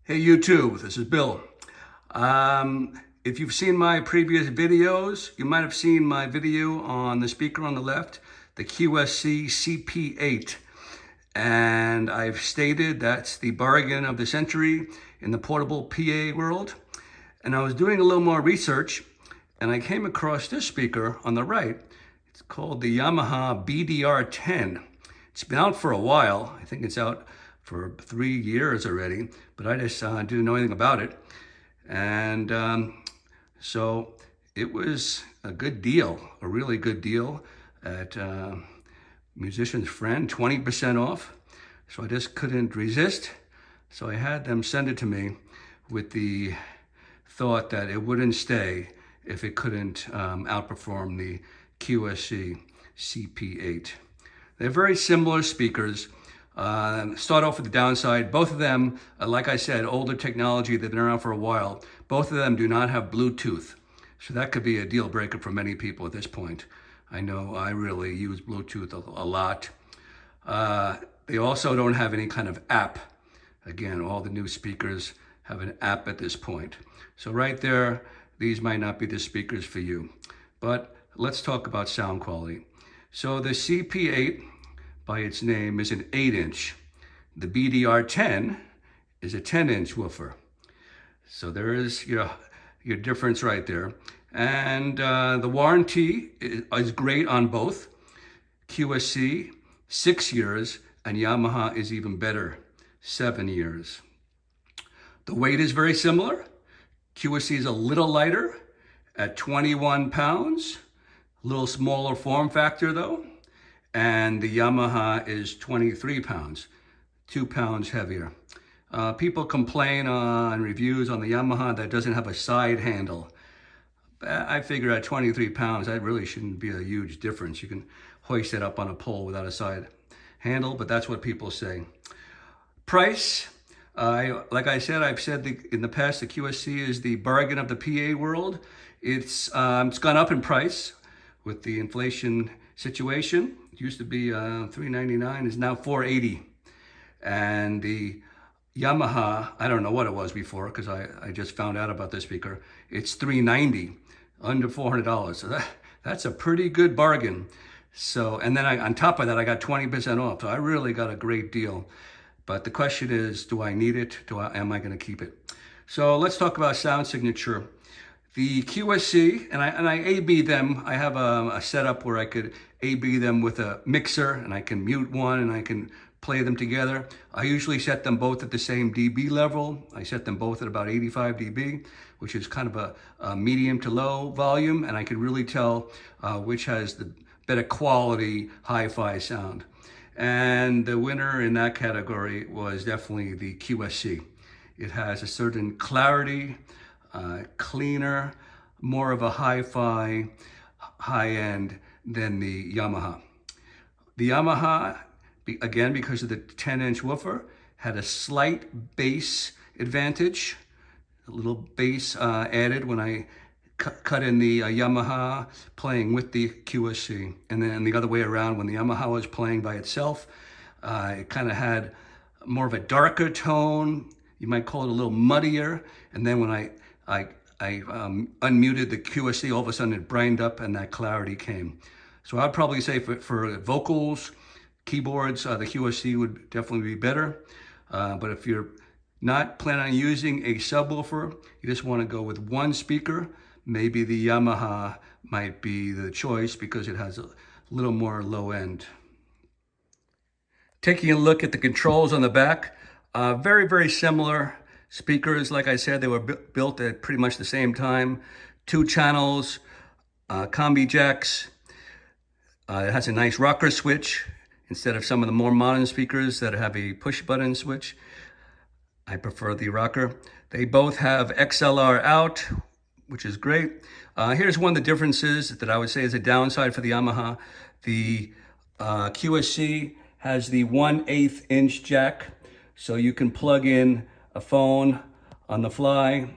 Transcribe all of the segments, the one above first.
Hey YouTube, this is Bill. If you've seen my previous videos, you might have seen my video on the speaker on the left, the QSC CP8. And I've stated that's the bargain of the century in the portable PA world. And I was doing a little more research and I came across this speaker on the right. It's called the Yamaha BDR10. It's been out for a while. I think it's out for 3 years already, but I just didn't know anything about it. And so it was a good deal, a really good deal at Musician's Friend, 20% off. So I just couldn't resist. So I had them send it to me with the thought that it wouldn't stay if it couldn't outperform the QSC CP8. They're very similar speakers. Start off with the downside. Both of them, like I said, older technology, they've been around for a while. Both of them do not have Bluetooth. So that could be a deal breaker for many people at this point. I know I really use Bluetooth a lot. They also don't have any kind of app. Again, all the new speakers have an app at this point. So right there, these might not be the speakers for you. But let's talk about sound quality. So the CP8, by its name, is an 8-inch. The BDR10 is a 10-inch woofer. So there is your difference right there. And the warranty is great on both. QSC, 6 years, and Yamaha is even better, 7 years. The weight is very similar. QSC is a little lighter at 21 pounds, a little smaller form factor though. And the Yamaha is 23 pounds, 2 pounds heavier. People complain on reviews on the Yamaha that doesn't have a side handle. I figure at 23 pounds, that really shouldn't be a huge difference. You can hoist it up on a pole without a side handle, but that's what people say. Price, like I said, I've said in the past, the QSC is the bargain of the PA world. It's gone up in price with the inflation situation. It used to be $399, is now $480. And the Yamaha, I don't know what it was before because I just found out about this speaker. It's $390, under $400. So that's a pretty good bargain. So, and then on top of that, I got 20% off. So I really got a great deal. But the question is, do I need it? Am I going to keep it? So let's talk about sound signature. The QSC, and I A/B them. I have a setup where I could A/B them with a mixer, and I can mute one, and I can play them together. I usually set them both at the same dB level. I set them both at about 85 dB, which is kind of a medium to low volume, and I can really tell which has the better quality hi-fi sound. And the winner in that category was definitely the QSC. It has a certain clarity, cleaner, more of a hi-fi, high-end than the Yamaha. The Yamaha, again, because of the 10-inch woofer, had a slight bass advantage, a little bass added when I cut in the Yamaha playing with the QSC. And then the other way around, when the Yamaha was playing by itself, it kind of had more of a darker tone. You might call it a little muddier. And then when I unmuted the QSC, all of a sudden it brightened up and that clarity came. So I'd probably say for vocals, keyboards, the QSC would definitely be better. But if you're not planning on using a subwoofer, you just want to go with one speaker, maybe the Yamaha might be the choice because it has a little more low end. Taking a look at the controls on the back, very, very similar speakers. Like I said, they were built at pretty much the same time. 2 channels, combi jacks. It has a nice rocker switch instead of some of the more modern speakers that have a push button switch. I prefer the rocker. They both have XLR out, which is great. Here's one of the differences that I would say is a downside for the Yamaha. The QSC has the 1/8 inch jack, so you can plug in a phone on the fly.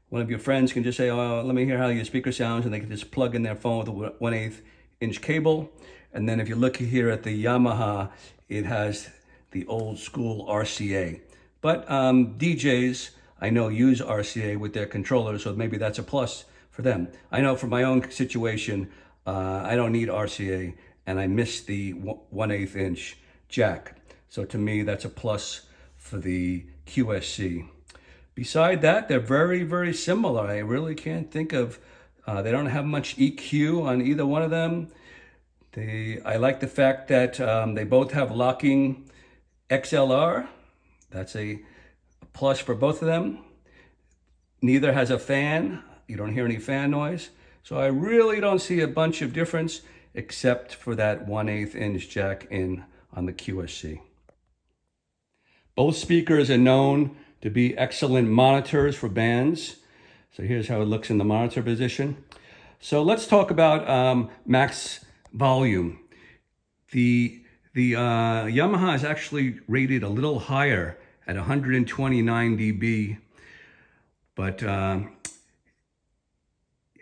One of your friends can just say, oh, let me hear how your speaker sounds, and they can just plug in their phone with a 1/8 inch cable. And then if you look here at the Yamaha, it has the old school RCA. But DJs I know use RCA with their controllers, so maybe that's a plus for them. I know for my own situation, I don't need RCA, and I miss the 1/8 inch jack. So to me, that's a plus for the QSC. Beside that, they're very, very similar. I really can't think of, they don't have much EQ on either one of them. I like the fact that they both have locking XLR. That's a plus for both of them. Neither has a fan. You don't hear any fan noise. So I really don't see a bunch of difference except for that 1/8 inch jack in on the QSC. Both speakers are known to be excellent monitors for bands. So here's how it looks in the monitor position. So let's talk about max volume. The Yamaha is actually rated a little higher at 129 dB, but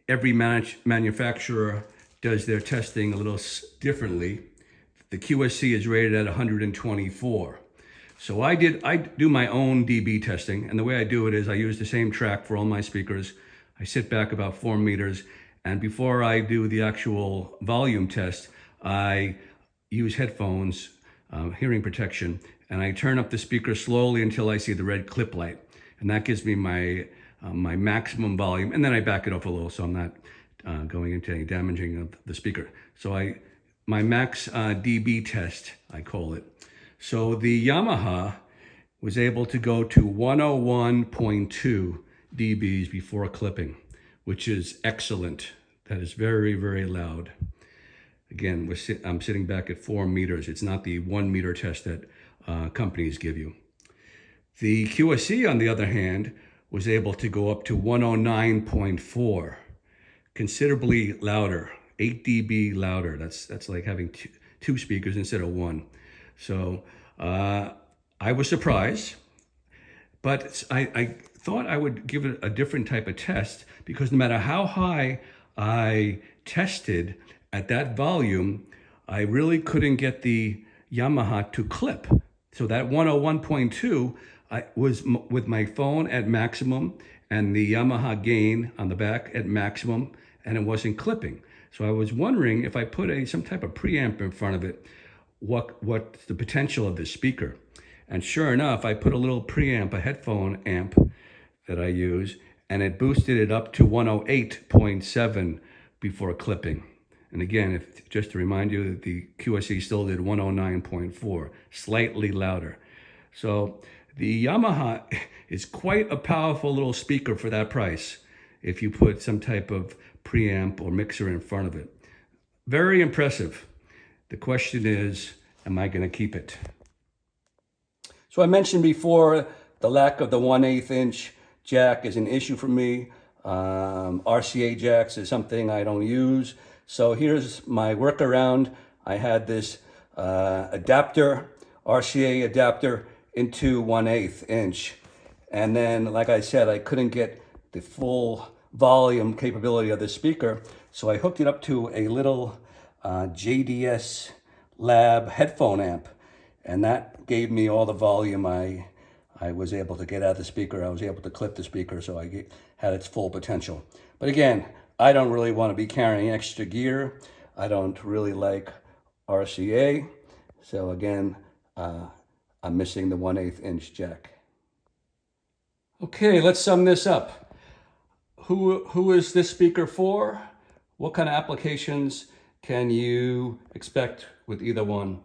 every manufacturer does their testing a little differently. The QSC is rated at 124. So I do my own dB testing, and the way I do it is I use the same track for all my speakers. I sit back about 4 meters, and before I do the actual volume test, I use headphones, hearing protection, and I turn up the speaker slowly until I see the red clip light, and that gives me my maximum volume, and then I back it off a little so I'm not going into any damaging of the speaker. So my max dB test, I call it. So the Yamaha was able to go to 101.2 dBs before clipping, which is excellent. That is very, very loud. Again, I'm sitting back at 4 meters. It's not the 1 meter test that companies give you. The QSC, on the other hand, was able to go up to 109.4, considerably louder, 8 dB louder. That's like having two speakers instead of one. So I was surprised, but I thought I would give it a different type of test, because no matter how high I tested at that volume, I really couldn't get the Yamaha to clip. So that 101.2 was with my phone at maximum and the Yamaha gain on the back at maximum, and it wasn't clipping. So I was wondering if I put some type of preamp in front of it, what's the potential of this speaker. And sure enough, I put a little preamp, a headphone amp that I use, and it boosted it up to 108.7 before clipping. And again, just to remind you that the QSC still did 109.4, slightly louder. So the Yamaha is quite a powerful little speaker for that price if you put some type of preamp or mixer in front of it. Very impressive. The question is, am I going to keep it? So I mentioned before, the lack of the 1/8 inch jack is an issue for me. RCA jacks is something I don't use. So here's my workaround. I had this adapter, RCA adapter into 1/8 inch. And then, like I said, I couldn't get the full volume capability of the speaker. So I hooked it up to a little JDS Lab headphone amp. And that gave me all the volume I was able to get out of the speaker. I was able to clip the speaker, so I had its full potential. But again, I don't really want to be carrying extra gear. I don't really like RCA. So again, I'm missing the 1/8 inch jack. Okay, let's sum this up. Who is this speaker for? What kind of applications can you expect with either one?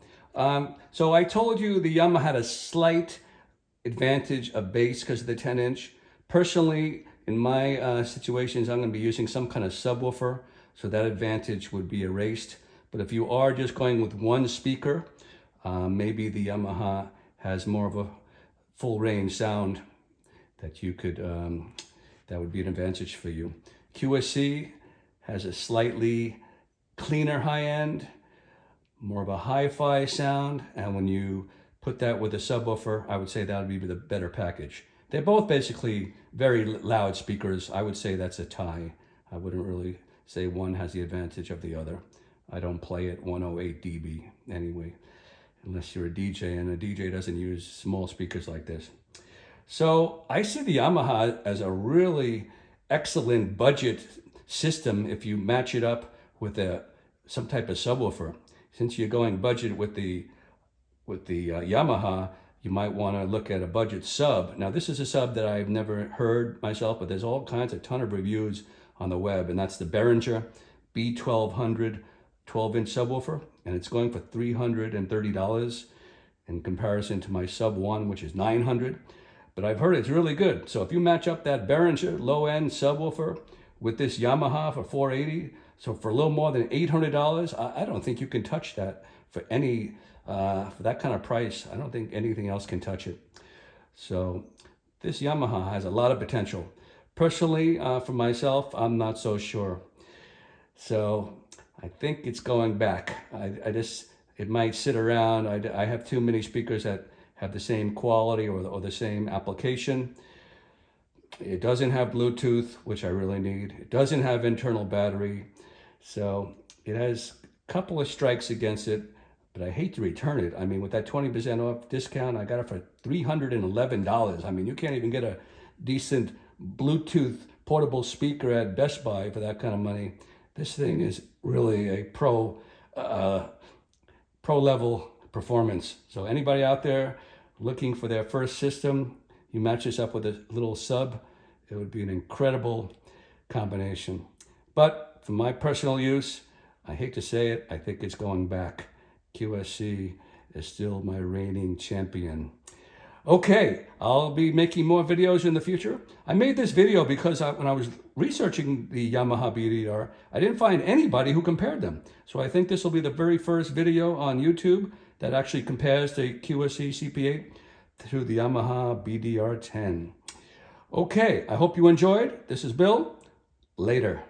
So I told you the Yamaha had a slight advantage of bass because of the 10 inch. Personally, in my situations, I'm going to be using some kind of subwoofer, so that advantage would be erased. But if you are just going with one speaker, maybe the Yamaha has more of a full range sound that you could, that would be an advantage for you. QSC has a slightly cleaner high end, more of a hi-fi sound, and when you put that with a subwoofer, I would say that would be the better package. They're both basically very loud speakers. I would say that's a tie. I wouldn't really say one has the advantage of the other. I don't play at 108 dB anyway, unless you're a DJ, and a DJ doesn't use small speakers like this. So I see the Yamaha as a really excellent budget system if you match it up with some type of subwoofer. Since you're going budget with the Yamaha, you might want to look at a budget sub. Now this is a sub that I've never heard myself, but there's all kinds, a ton of reviews on the web, and that's the Behringer B1200 12-inch subwoofer, and it's going for $330 in comparison to my sub one, which is $900. But I've heard it's really good. So if you match up that Behringer low-end subwoofer with this Yamaha for $480, so for a little more than $800, I don't think you can touch that for any, for that kind of price. I don't think anything else can touch it. So this Yamaha has a lot of potential. Personally, for myself, I'm not so sure. So I think it's going back. It might sit around. I have too many speakers that have the same quality or the same application. It doesn't have Bluetooth, which I really need. It doesn't have internal battery. So it has a couple of strikes against it, but I hate to return it. I mean, with that 20% off discount, I got it for $311. I mean, you can't even get a decent Bluetooth portable speaker at Best Buy for that kind of money. This thing is really a pro level performance. So anybody out there looking for their first system, you match this up with a little sub, it would be an incredible combination. But for my personal use, I hate to say it, I think it's going back. QSC is still my reigning champion. Okay, I'll be making more videos in the future. I made this video because when I was researching the Yamaha BDR, I didn't find anybody who compared them. So I think this will be the very first video on YouTube that actually compares the QSC CP8 to the Yamaha BDR10. Okay, I hope you enjoyed. This is Bill. Later.